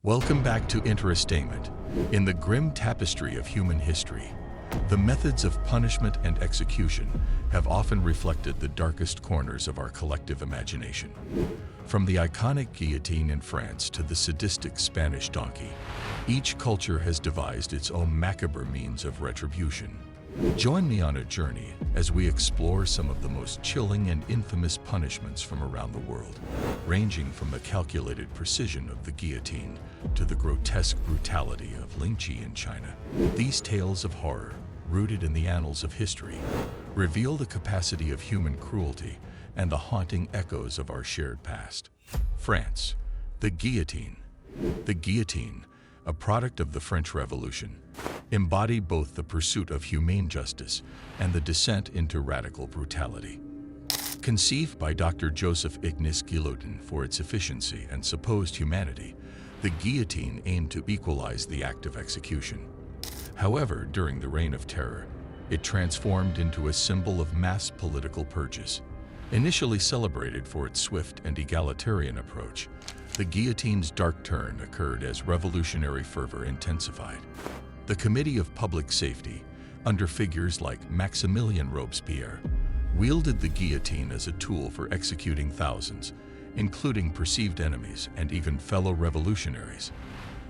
Welcome back to Entertainment. In the grim tapestry of human history, the methods of punishment and execution have often reflected the darkest corners of our collective imagination. From the iconic guillotine in France to the sadistic Spanish donkey, each culture has devised its own macabre means of retribution. Join me on a journey as we explore some of the most chilling and infamous punishments from around the world, ranging from the calculated precision of the guillotine to the grotesque brutality of lynching in China. These tales of horror, rooted in the annals of history, reveal the capacity of human cruelty and the haunting echoes of our shared past. France, the guillotine. The guillotine, a product of the French Revolution, embodied both the pursuit of humane justice and the descent into radical brutality. Conceived by Dr. Joseph Ignace Guillotin for its efficiency and supposed humanity, the guillotine aimed to equalize the act of execution. However, during the Reign of Terror, it transformed into a symbol of mass political purges. Initially celebrated for its swift and egalitarian approach, the guillotine's dark turn occurred as revolutionary fervor intensified. The Committee of Public Safety, under figures like Maximilien Robespierre, wielded the guillotine as a tool for executing thousands, including perceived enemies and even fellow revolutionaries.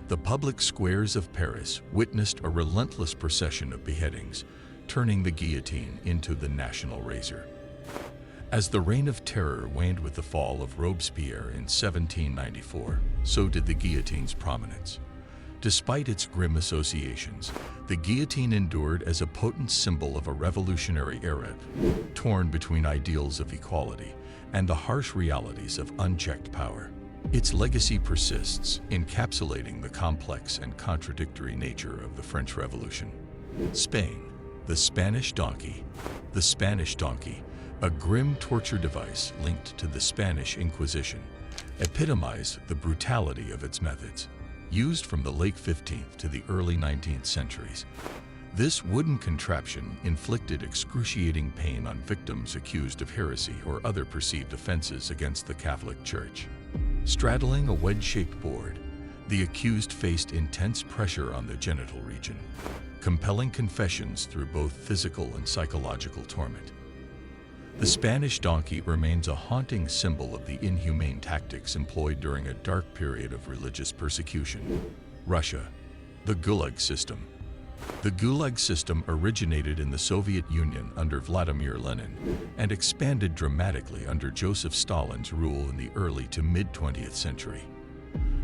The public squares of Paris witnessed a relentless procession of beheadings, turning the guillotine into the national razor. As the Reign of Terror waned with the fall of Robespierre in 1794, so did the guillotine's prominence. Despite its grim associations, the guillotine endured as a potent symbol of a revolutionary era, torn between ideals of equality and the harsh realities of unchecked power. Its legacy persists, encapsulating the complex and contradictory nature of the French Revolution. Spain, the Spanish donkey. The Spanish donkey, a grim torture device linked to the Spanish Inquisition, epitomized the brutality of its methods. Used from the late 15th to the early 19th centuries, this wooden contraption inflicted excruciating pain on victims accused of heresy or other perceived offenses against the Catholic Church. Straddling a wedge-shaped board, the accused faced intense pressure on the genital region, compelling confessions through both physical and psychological torment. The Spanish donkey remains a haunting symbol of the inhumane tactics employed during a dark period of religious persecution. Russia, the Gulag system. The Gulag system originated in the Soviet Union under Vladimir Lenin and expanded dramatically under Joseph Stalin's rule in the early to mid-20th century.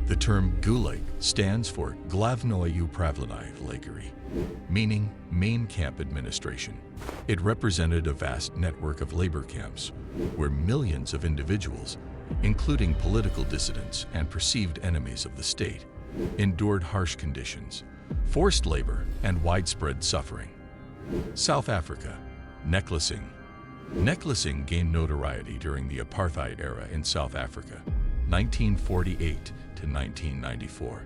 The term Gulag stands for Glavnoye Upravlenie Lagery, meaning main camp administration. It represented a vast network of labor camps where millions of individuals, including political dissidents and perceived enemies of the state, endured harsh conditions, forced labor, and widespread suffering. South Africa, necklacing. Necklacing gained notoriety during the apartheid era in South Africa, 1948 to 1994.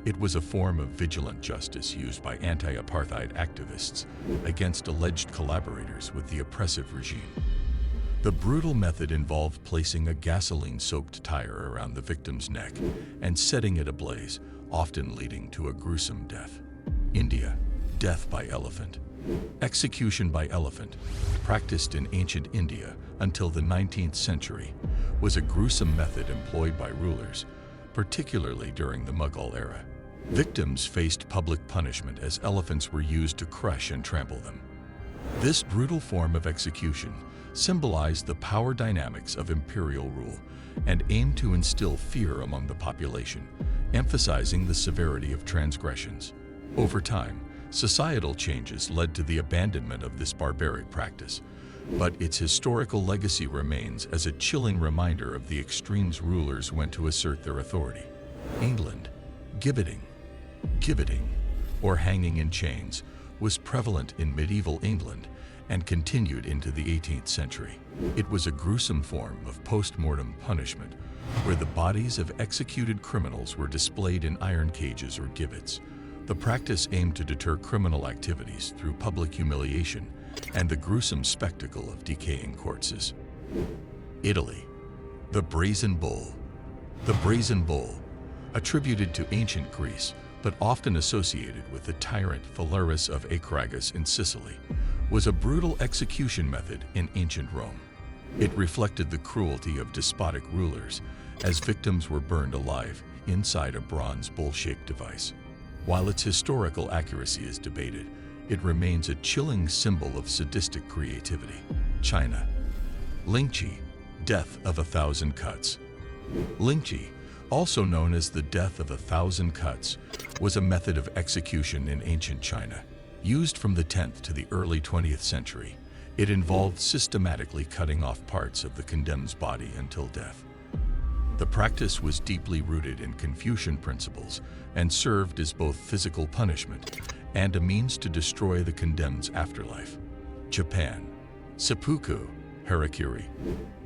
It was a form of vigilant justice used by anti-apartheid activists against alleged collaborators with the oppressive regime. The brutal method involved placing a gasoline-soaked tire around the victim's neck and setting it ablaze, often leading to a gruesome death. India, death by elephant. Execution by elephant, practiced in ancient India until the 19th century, was a gruesome method employed by rulers, particularly during the Mughal era. Victims faced public punishment as elephants were used to crush and trample them. This brutal form of execution symbolized the power dynamics of imperial rule and aimed to instill fear among the population, emphasizing the severity of transgressions. Over time, societal changes led to the abandonment of this barbaric practice, but its historical legacy remains as a chilling reminder of the extremes rulers went to assert their authority. England, gibbeting. Gibbeting, or hanging in chains, was prevalent in medieval England and continued into the 18th century. It was a gruesome form of post-mortem punishment where the bodies of executed criminals were displayed in iron cages or gibbets. The practice aimed to deter criminal activities through public humiliation and the gruesome spectacle of decaying corpses. Italy, the Brazen Bull. The Brazen Bull, Attributed to ancient Greece, but often associated with the tyrant Phalaris of Acragas in Sicily, was a brutal execution method in ancient Rome. It reflected the cruelty of despotic rulers, as victims were burned alive inside a bronze bowl-shaped device. While its historical accuracy is debated, it remains a chilling symbol of sadistic creativity. China. Lingqi, death of 1,000 cuts. Lingqi, also known as the death of 1,000 cuts, was a method of execution in ancient China. Used from the 10th to the early 20th century, it involved systematically cutting off parts of the condemned's body until death. The practice was deeply rooted in Confucian principles and served as both physical punishment and a means to destroy the condemned's afterlife. Japan. Seppuku, harakiri.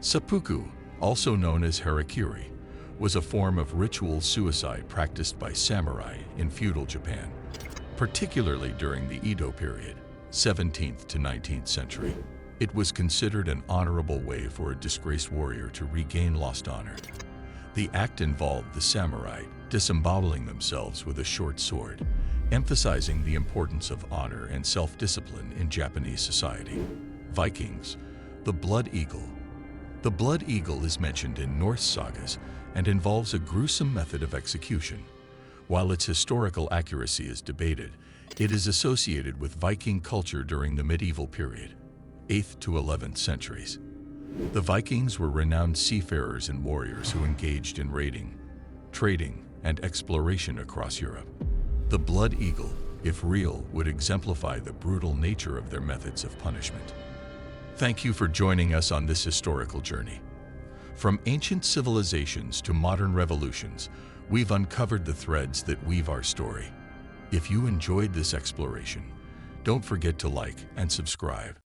Seppuku, also known as harakiri, was a form of ritual suicide practiced by samurai in feudal Japan, particularly during the Edo period, 17th to 19th century. It was considered an honorable way for a disgraced warrior to regain lost honor. The act involved the samurai disemboweling themselves with a short sword, emphasizing the importance of honor and self-discipline in Japanese society. Vikings. The blood eagle. The blood eagle is mentioned in Norse sagas and involves a gruesome method of execution. While its historical accuracy is debated, it is associated with Viking culture during the medieval period, 8th to 11th centuries. The Vikings were renowned seafarers and warriors who engaged in raiding, trading, and exploration across Europe. The blood eagle, if real, would exemplify the brutal nature of their methods of punishment. Thank you for joining us on this historical journey. From ancient civilizations to modern revolutions, we've uncovered the threads that weave our story. If you enjoyed this exploration, don't forget to like and subscribe.